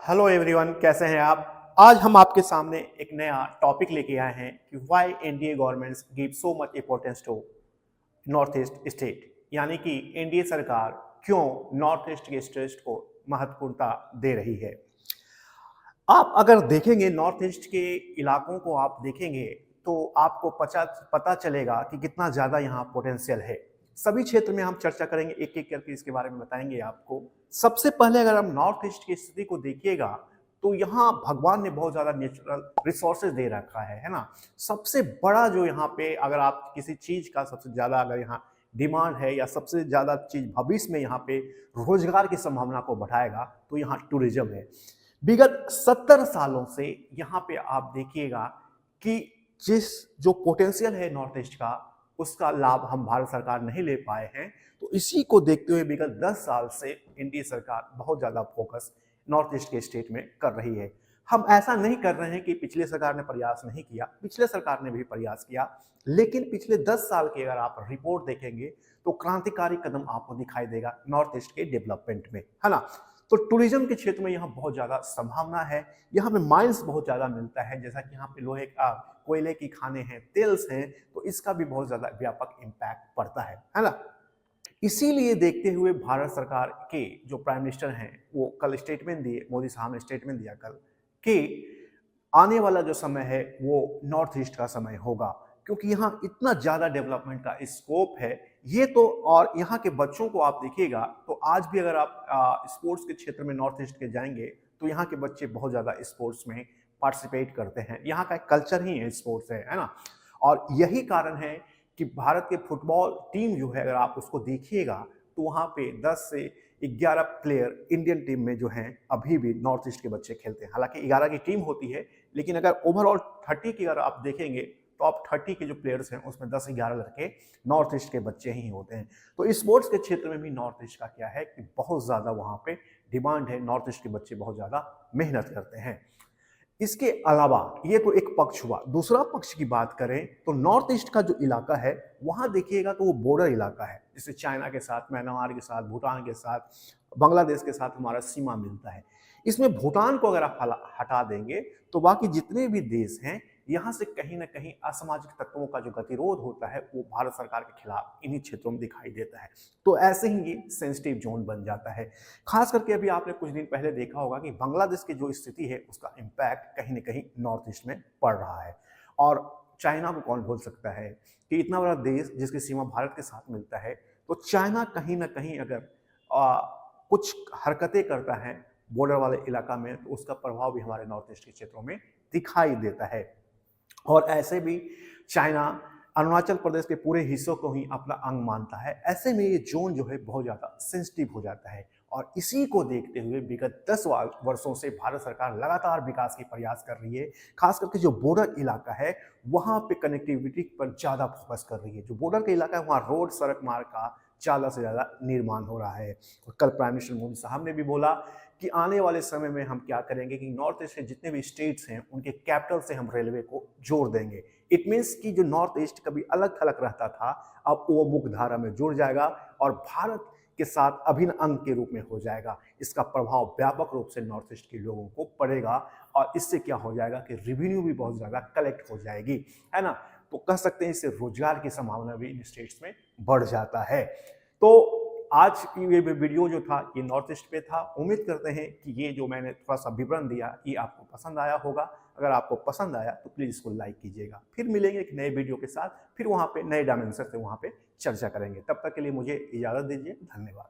Hello everyone, कैसे हैं आप। आज हम आपके सामने एक नया टॉपिक लेके आए हैं कि why NDA governments give so much importance to north east state, यानी कि एनडीए सरकार क्यों नॉर्थ ईस्ट के स्टेट को महत्वपूर्णता दे रही है। आप अगर देखेंगे नॉर्थ ईस्ट के इलाकों को आप देखेंगे तो आपको पता चलेगा कि कितना ज़्यादा यहाँ पोटेंशियल है। सभी क्षेत्र में हम चर्चा करेंगे, एक एक करके इसके बारे में बताएंगे आपको। सबसे पहले अगर हम नॉर्थ ईस्ट की स्थिति को देखिएगा तो यहाँ भगवान ने बहुत ज़्यादा नेचुरल रिसोर्सेज दे रखा है ना। सबसे बड़ा जो यहाँ पे अगर आप किसी चीज़ का सबसे ज़्यादा अगर यहाँ डिमांड है या सबसे ज़्यादा चीज़ भविष्य में यहाँ पे रोजगार की संभावना को बढ़ाएगा तो यहाँ टूरिज्म है। विगत 70 सालों से यहाँ पे आप देखिएगा कि जिस जो पोटेंशियल है नॉर्थ ईस्ट का उसका लाभ हम भारत सरकार नहीं ले पाए हैं। तो इसी को देखते हुए विगत 10 साल से एनडीए सरकार बहुत ज़्यादा फोकस नॉर्थ ईस्ट के स्टेट में कर रही है। हम ऐसा नहीं कर रहे हैं कि पिछले सरकार ने प्रयास नहीं किया, पिछले सरकार ने भी प्रयास किया, लेकिन पिछले 10 साल की अगर आप रिपोर्ट देखेंगे तो क्रांतिकारी कदम आपको दिखाई देगा नॉर्थ ईस्ट के डेवलपमेंट में, है ना। तो टूरिज्म के क्षेत्र में यहाँ बहुत ज़्यादा संभावना है। यहाँ पे माइंस बहुत ज़्यादा मिलता है, जैसा कि यहाँ पे लोहे का कोयले की खाने हैं, तेल्स हैं, तो इसका भी बहुत ज़्यादा व्यापक इम्पैक्ट पड़ता है ना। इसीलिए देखते हुए भारत सरकार के जो प्राइम मिनिस्टर हैं वो कल स्टेटमेंट दिए, मोदी साहब ने स्टेटमेंट दिया कल कि आने वाला जो समय है वो नॉर्थ ईस्ट का समय होगा, क्योंकि यहाँ इतना ज़्यादा डेवलपमेंट का स्कोप है ये तो। और यहाँ के बच्चों को आप देखिएगा तो आज भी अगर आप स्पोर्ट्स के क्षेत्र में नॉर्थ ईस्ट के जाएंगे तो यहाँ के बच्चे बहुत ज़्यादा स्पोर्ट्स में पार्टिसिपेट करते हैं। यहाँ का एक कल्चर ही है स्पोर्ट्स है ना। और यही कारण है कि भारत के फुटबॉल टीम जो है अगर आप उसको देखिएगा तो वहाँ पे 10 से 11 प्लेयर इंडियन टीम में जो हैं अभी भी नॉर्थ ईस्ट के बच्चे खेलते हैं। हालांकि 11 की टीम होती है, लेकिन अगर ओवरऑल 30 की अगर आप देखेंगे टॉप 30 के जो प्लेयर्स हैं उसमें 10-11 लड़के नॉर्थ ईस्ट के बच्चे ही होते हैं। तो स्पोर्ट्स के क्षेत्र में भी नॉर्थ ईस्ट का क्या है कि बहुत ज़्यादा वहाँ पे डिमांड है, नॉर्थ ईस्ट के बच्चे बहुत ज़्यादा मेहनत करते हैं। इसके अलावा ये तो एक पक्ष हुआ, दूसरा पक्ष की बात करें तो नॉर्थ ईस्ट का जो इलाका है वहाँ देखिएगा तो वो बॉर्डर इलाका है, जैसे चाइना के साथ, म्यांमार के साथ, भूटान के साथ, बांग्लादेश के साथ हमारा सीमा मिलता है। इसमें भूटान को अगर आप हटा देंगे तो बाकी जितने भी देश हैं यहाँ से कहीं ना कहीं असामाजिक तत्वों का जो गतिरोध होता है वो भारत सरकार के खिलाफ इन्हीं क्षेत्रों में दिखाई देता है। तो ऐसे ही ये सेंसिटिव जोन बन जाता है। खास करके अभी आपने कुछ दिन पहले देखा होगा कि बांग्लादेश की जो स्थिति है उसका इम्पैक्ट कहीं ना कहीं नॉर्थ ईस्ट में पड़ रहा है। और चाइना को कौन भूल सकता है कि इतना बड़ा देश जिसकी सीमा भारत के साथ मिलता है, तो चाइना कहीं ना कहीं अगर कुछ हरकतें करता है बॉर्डर वाले इलाका में तो उसका प्रभाव भी हमारे नॉर्थ ईस्ट के क्षेत्रों में दिखाई देता है। और ऐसे भी चाइना अरुणाचल प्रदेश के पूरे हिस्सों को ही अपना अंग मानता है। ऐसे में ये जोन जो है बहुत ज़्यादा सेंसिटिव हो जाता है। और इसी को देखते हुए विगत 10 वर्षों से भारत सरकार लगातार विकास के प्रयास कर रही है। खास करके जो बॉर्डर इलाका है वहाँ पे कनेक्टिविटी पर ज़्यादा फोकस कर रही है। जो बॉर्डर का इलाका है वहाँ रोड, सड़क मार्ग का ज़्यादा से ज़्यादा निर्माण हो रहा है। और कल प्राइम मिनिस्टर मोदी साहब ने भी बोला कि आने वाले समय में हम क्या करेंगे कि नॉर्थ ईस्ट के जितने भी स्टेट्स हैं उनके कैपिटल से हम रेलवे को जोड़ देंगे। इट मीन्स कि जो नॉर्थ ईस्ट कभी अलग थलग रहता था अब वो मुख्य धारा में जुड़ जाएगा और भारत के साथ अभिन्न अंग के रूप में हो जाएगा। इसका प्रभाव व्यापक रूप से नॉर्थ ईस्ट के लोगों को पड़ेगा और इससे क्या हो जाएगा कि रेवेन्यू भी बहुत ज़्यादा कलेक्ट हो जाएगी, है ना। तो कह सकते हैं इससे रोजगार की संभावना भी इन स्टेट्स में बढ़ जाता है। तो आज की ये वीडियो जो था ये नॉर्थ ईस्ट पे था। उम्मीद करते हैं कि ये जो मैंने थोड़ा सा विवरण दिया ये आपको पसंद आया होगा। अगर आपको पसंद आया तो प्लीज़ इसको लाइक कीजिएगा। फिर मिलेंगे एक नए वीडियो के साथ, फिर वहाँ पे नए डायमेंशन से वहाँ पे चर्चा करेंगे। तब तक के लिए मुझे इजाज़त दीजिए। धन्यवाद।